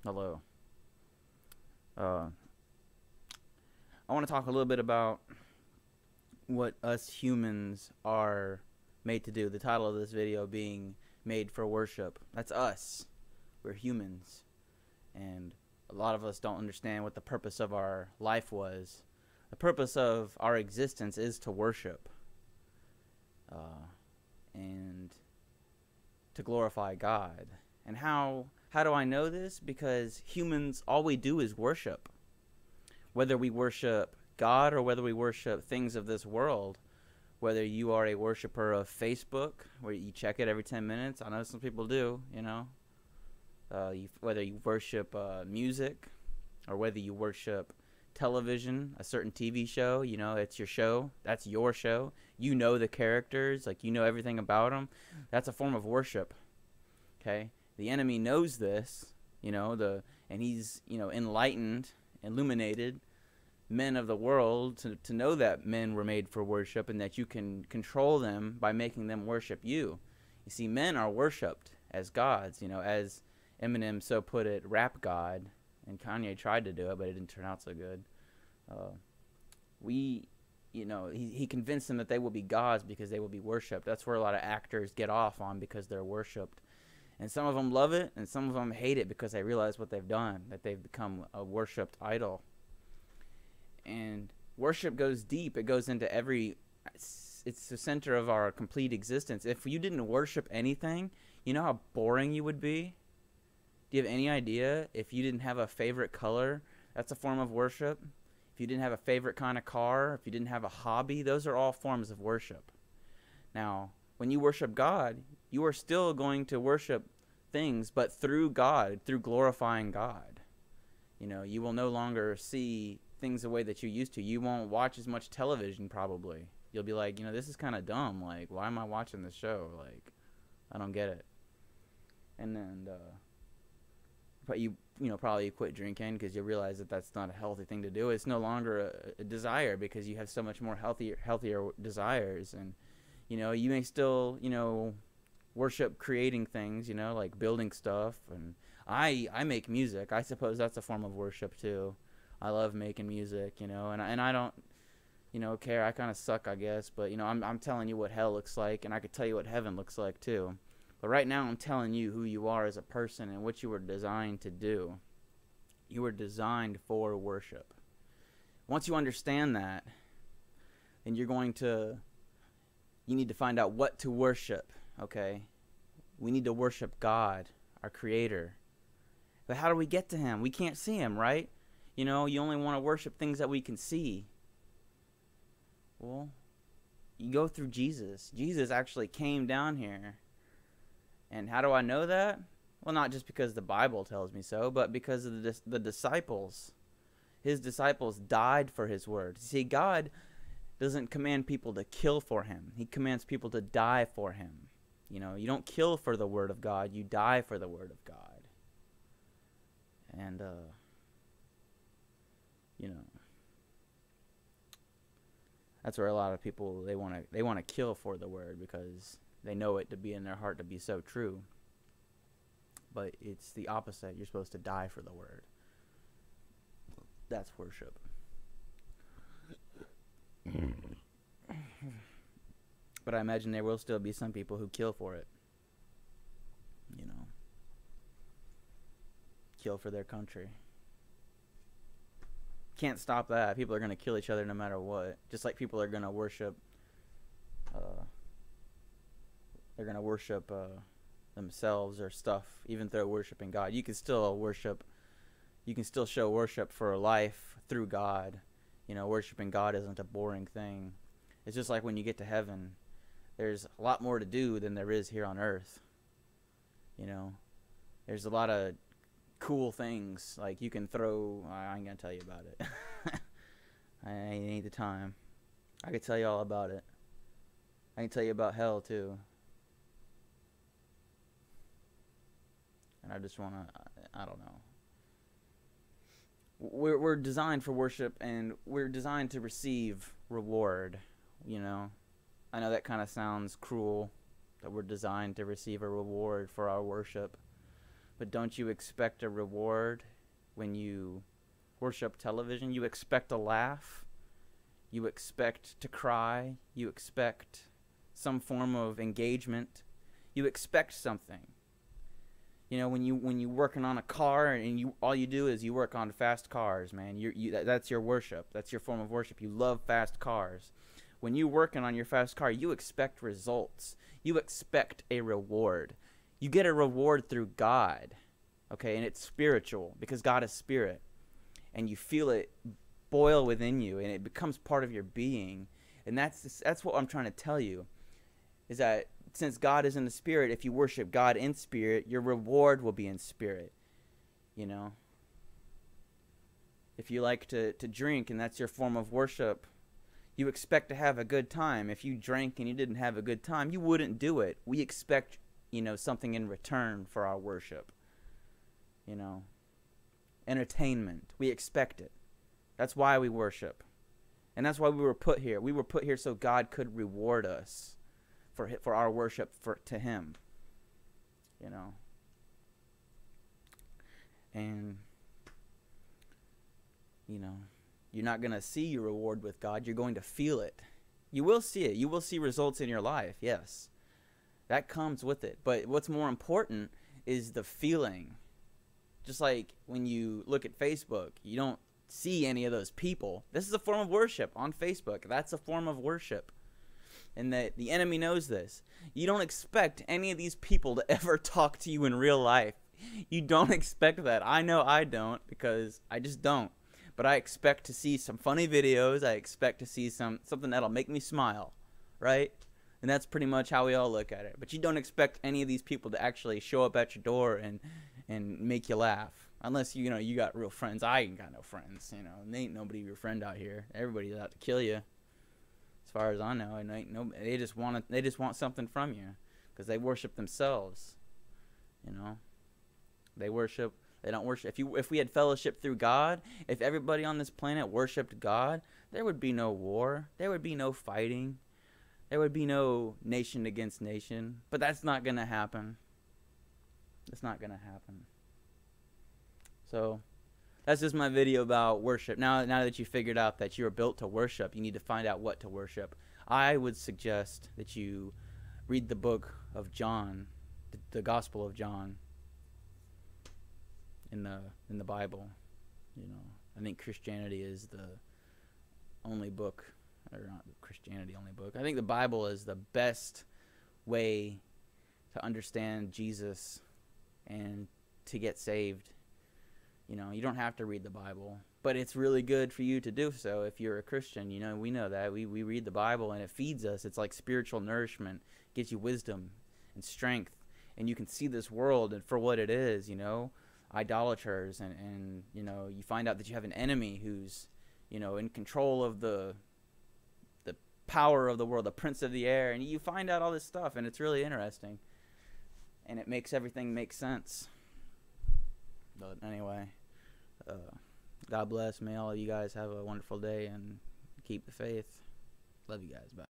Hello. Uh, I want to talk a little bit about what us humans are made to do. The title of this video being Made for Worship. That's us. We're humans. And a lot of us don't understand what the purpose of our life was. The purpose of our existence is to worship. And to glorify God. And how do I know this? Because humans, all we do is worship. Whether we worship God or whether we worship things of this world, whether you are a worshiper of Facebook, where you check it every 10 minutes, I know some people do, whether you worship music, or whether you worship television, a certain TV show, it's your show, that's your show, you know the characters, like you know everything about them, that's a form of worship, okay? The enemy knows this, and he's, enlightened, illuminated men of the world to know that men were made for worship and that you can control them by making them worship you. You see, men are worshipped as gods, as Eminem so put it, rap god, and Kanye tried to do it, but it didn't turn out so good. He convinced them that they will be gods because they will be worshipped. That's where a lot of actors get off on, because they're worshipped. And some of them love it, and some of them hate it because they realize what they've done, that they've become a worshipped idol. And worship goes deep. It goes into it's the center of our complete existence. If you didn't worship anything, you know how boring you would be? Do you have any idea? If you didn't have a favorite color, that's a form of worship. If you didn't have a favorite kind of car, if you didn't have a hobby, those are all forms of worship. Now, when you worship God, you are still going to worship things, but through God, through glorifying God. You will no longer see things the way that you used to. You won't watch as much television, probably. You'll be like, this is kind of dumb. Like, why am I watching this show? Like, I don't get it. And then, but you probably quit drinking because you realize that that's not a healthy thing to do. It's no longer a desire because you have so much more healthier desires. And, you may still, worship creating things, like building stuff. And I make music. I suppose that's a form of worship too. I love making music, and I don't, care. I kind of suck, I guess, but I'm telling you what hell looks like, and I could tell you what heaven looks like too. But right now I'm telling you who you are as a person and what you were designed to do. You were designed for worship. Once you understand that, then you need to find out what to worship, okay? We need to worship God, our creator. But how do we get to him? We can't see him, right? You only want to worship things that we can see. Well, you go through Jesus. Jesus actually came down here. And how do I know that? Well, not just because the Bible tells me so, but because of the disciples. His disciples died for his word. See, God doesn't command people to kill for him. He commands people to die for him. You don't kill for the word of God. You die for the word of God. And, that's where a lot of people, they want to kill for the word because they know it to be in their heart to be so true. But it's the opposite. You're supposed to die for the word. That's worship. But I imagine there will still be some people who kill for it. Kill for their country. Can't stop that. People are going to kill each other no matter what. Just like people are going to worship themselves or stuff, even though worshiping God. You can still show worship for life through God. Worshiping God isn't a boring thing. It's just like when you get to heaven, there's a lot more to do than there is here on earth. There's a lot of cool things, like you can throw, I ain't gonna tell you about it. I ain't need the time. I could tell you all about it. I can tell you about hell too. And I just wanna, I don't know. We're designed for worship, and we're designed to receive reward. I know that kind of sounds cruel, that we're designed to receive a reward for our worship. But don't you expect a reward when you worship television? You expect a laugh. You expect to cry. You expect some form of engagement. You expect something. You know, when you working on a car and you all you do is you work on fast cars, man. That's your worship. That's your form of worship. You love fast cars. When you're working on your fast car, you expect results. You expect a reward. You get a reward through God, okay? And it's spiritual because God is spirit. And you feel it boil within you, and it becomes part of your being. And that's what I'm trying to tell you, is that since God is in the spirit, if you worship God in spirit, your reward will be in spirit, you know? If you like to drink and that's your form of worship, you expect to have a good time. If you drank and you didn't have a good time, you wouldn't do it. We expect, you know, something in return for our worship. You know, entertainment. We expect it. That's why we worship. And that's why we were put here. We were put here so God could reward us for our worship to him. You know. And, you know, you're not going to see your reward with God. You're going to feel it. You will see it. You will see results in your life, yes. That comes with it. But what's more important is the feeling. Just like when you look at Facebook, you don't see any of those people. This is a form of worship on Facebook. That's a form of worship. And that the enemy knows this. You don't expect any of these people to ever talk to you in real life. You don't expect that. I know I don't, because I just don't. But I expect to see some funny videos. I expect to see something that'll make me smile, right? And that's pretty much how we all look at it. But you don't expect any of these people to actually show up at your door and make you laugh. Unless, you know, you got real friends. I ain't got no friends, you know. And there ain't nobody your friend out here. Everybody's out to kill you, as far as I know. And ain't no, they just want something from you, because they worship themselves, you know. They worship. They don't worship. If we had fellowship through God, if everybody on this planet worshipped God, there would be no war. There would be no fighting. There would be no nation against nation. But that's not going to happen. It's not going to happen. So that's just my video about worship. Now that you figured out that you're built to worship, you need to find out what to worship. I would suggest that you read the book of John, the Gospel of John. In the Bible, you know, I think Christianity is the only book, or not Christianity only book. I think the Bible is the best way to understand Jesus and to get saved. You know, you don't have to read the Bible, but it's really good for you to do so if you're a Christian. You know, we know that. We read the Bible and it feeds us. It's like spiritual nourishment. It gives you wisdom and strength, and you can see this world and for what it is, you know. Idolaters, and you know, you find out that you have an enemy who's, you know, in control of the power of the world, the prince of the air, and you find out all this stuff, and it's really interesting, and it makes everything make sense. But anyway, God bless. May all of you guys have a wonderful day and keep the faith. Love you guys. Bye.